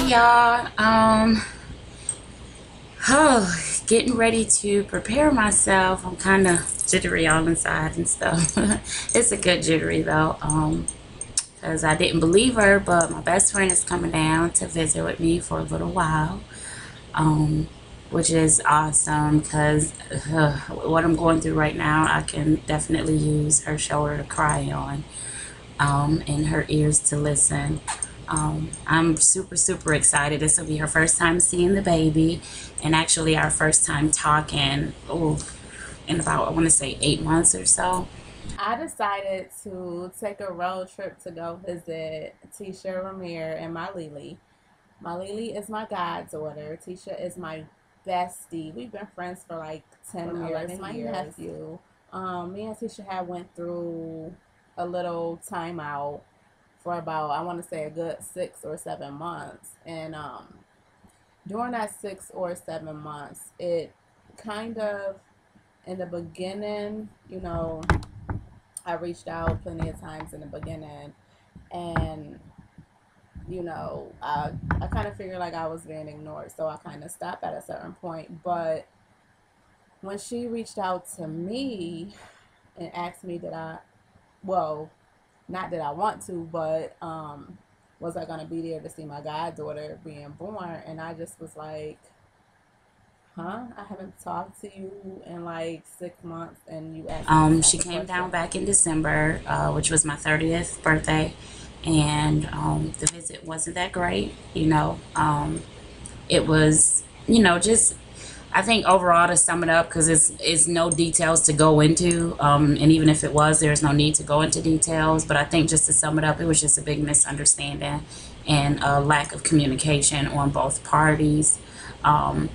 y'all. Oh, getting ready to prepare myself. I'm kind of jittery all inside and stuff. It's a good jittery though. Because I didn't believe her, but my best friend is coming down to visit with me for a little while. Um, which is awesome because what I'm going through right now, I can definitely use her shoulder to cry on, and her ears to listen. I'm super, super excited. This will be her first time seeing the baby, and actually our first time talking, in about, I want to say, 8 months or so. I decided to take a road trip to go visit Tisha Ramir and my Lily. My Lily is my goddaughter. Tisha is my bestie. We've been friends for like 10, 11 my years. Nephew. Me and Tisha had went through a little timeout for about, I want to say, a good 6 or 7 months. And during that 6 or 7 months, it kind of, in the beginning, I reached out plenty of times in the beginning, and I kind of figured like I was being ignored, so I kind of stopped at a certain point. But when she reached out to me and asked me that well, not that I want to, but was I gonna be there to see my goddaughter being born? And I just was like, huh? I haven't talked to you in like 6 months, and you asked me this She type of came down question. back in December, which was my 30th birthday, and the visit wasn't that great. It was, just, I think overall, to sum it up, because it's no details to go into, and even if it was, there's no need to go into details. But I think just to sum it up, it was just a big misunderstanding and a lack of communication on both parties. Um,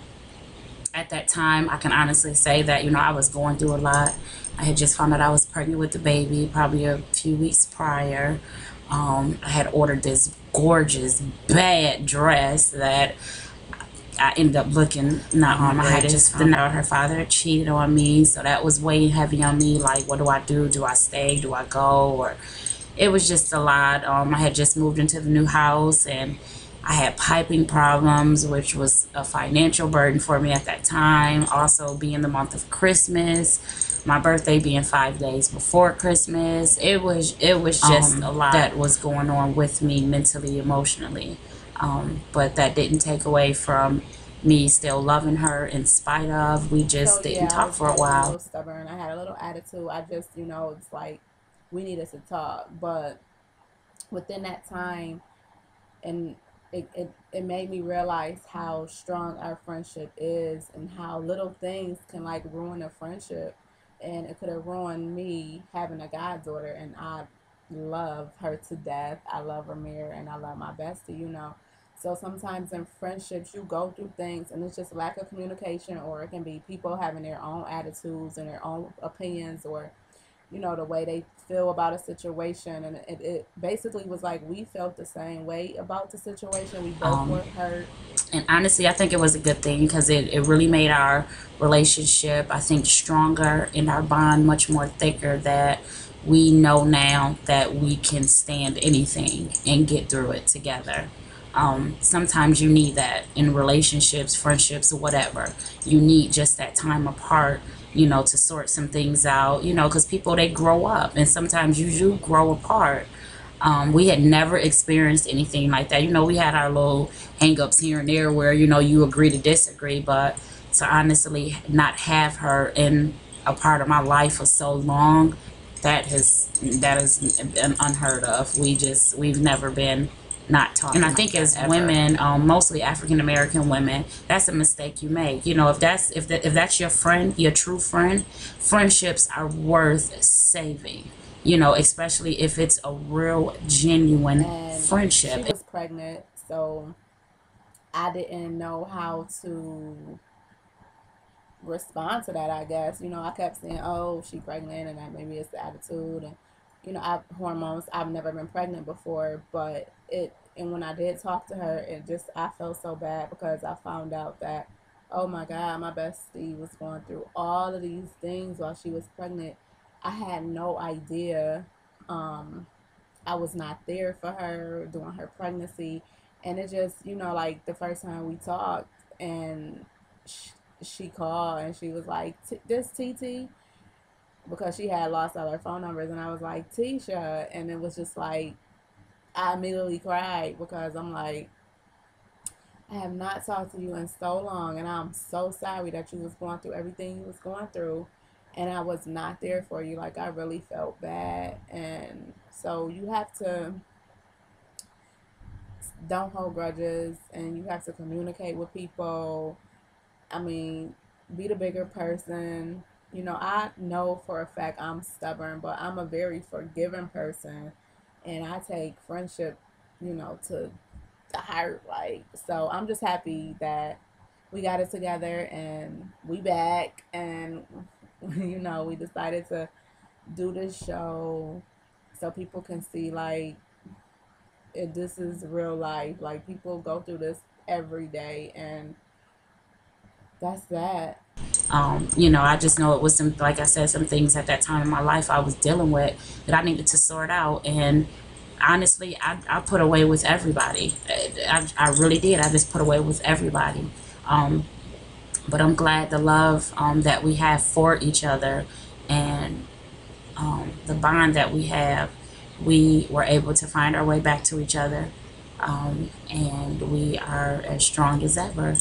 at that time, I can honestly say that, I was going through a lot. I had just found out I was pregnant with the baby probably a few weeks prior. I had ordered this gorgeous, bad dress that I ended up looking not on. I had just found out her father had cheated on me, so that was weighing heavy on me. Like, what do I do? Do I stay? Do I go? Or it was just a lot. I had just moved into the new house, and I had piping problems, which was a financial burden for me at that time. Also, being the month of Christmas, my birthday being 5 days before Christmas, it was just a lot that was going on with me mentally, emotionally. But that didn't take away from me still loving her in spite of. We So just didn't yeah, I talk was for a just a while. little stubborn. I had a little attitude. I just, it's like we needed to talk. But within that time, and it made me realize how strong our friendship is and how little things can like ruin a friendship. And it could have ruined me having a goddaughter, and I love her to death. I love Ramir and I love my bestie. So sometimes in friendships you go through things and it's just lack of communication, or it can be people having their own attitudes and their own opinions, or the way they feel about a situation. And it basically was like we felt the same way about the situation. We both Um, were hurt. and honestly, I think it was a good thing because it really made our relationship, I think, stronger and our bond much more thicker, that we know now that we can stand anything and get through it together. Sometimes you need that in relationships, friendships, or whatever. You need just that time apart, to sort some things out, because people, they grow up, and sometimes you do grow apart. We had never experienced anything like that. We had our little hangups here and there where, you agree to disagree, but to honestly not have her in a part of my life for so long, that is unheard of. We've never been not talking. And I think as women, mostly African American women, that's a mistake you make. If that's your friend, your true friend, friendships are worth saving. Especially if it's a real, genuine And she friendship. was pregnant, so I didn't know how to respond to that. I guess I kept saying, "Oh, she's pregnant," and that maybe it's the attitude, and I hormones. I've never been pregnant before, but it. And when I did talk to her, I felt so bad because I found out that, oh my God, my bestie was going through all of these things while she was pregnant. I had no idea. I was not there for her during her pregnancy, And it just, like the first time we talked, and she called and she was like, "This TT," because she had lost all her phone numbers, and I was like, "Tisha," and it was just like I immediately cried because I'm like, I have not talked to you in so long, and I'm so sorry that you was going through everything you was going through, and I was not there for you. Like, I really felt bad, and so you have to don't hold grudges, and you have to communicate with people. I mean, be the bigger person. I know for a fact I'm stubborn, but I'm a very forgiving person, and I take friendship, to the heart. Like, so I'm just happy that we got it together and we back, and we decided to do this show so people can see, like, this is real life. Like, people go through this every day, and that's that. I just know it was some, like I said, some things at that time in my life I was dealing with that I needed to sort out. And honestly, I put away with everybody. I really did. I just put away with everybody. Um, but I'm glad the love that we have for each other, and the bond that we have, we were able to find our way back to each other. And we are as strong as ever.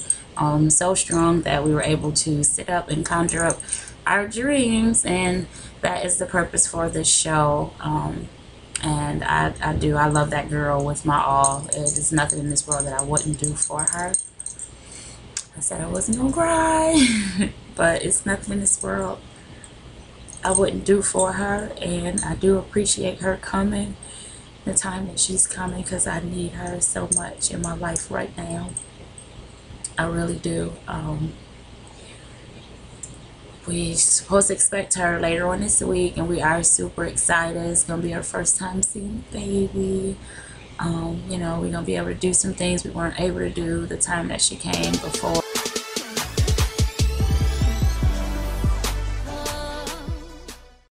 So strong that we were able to sit up and conjure up our dreams, and that is the purpose for this show. And I love that girl with my all. There's nothing in this world that I wouldn't do for her. I said I wasn't gonna cry, but it's nothing in this world I wouldn't do for her, and I do appreciate her coming, the time that she's coming, because I need her so much in my life right now. I really do. We supposed to expect her later on this week, and we are super excited. It's gonna be her first time seeing the baby. We're gonna be able to do some things we weren't able to do the time that she came before.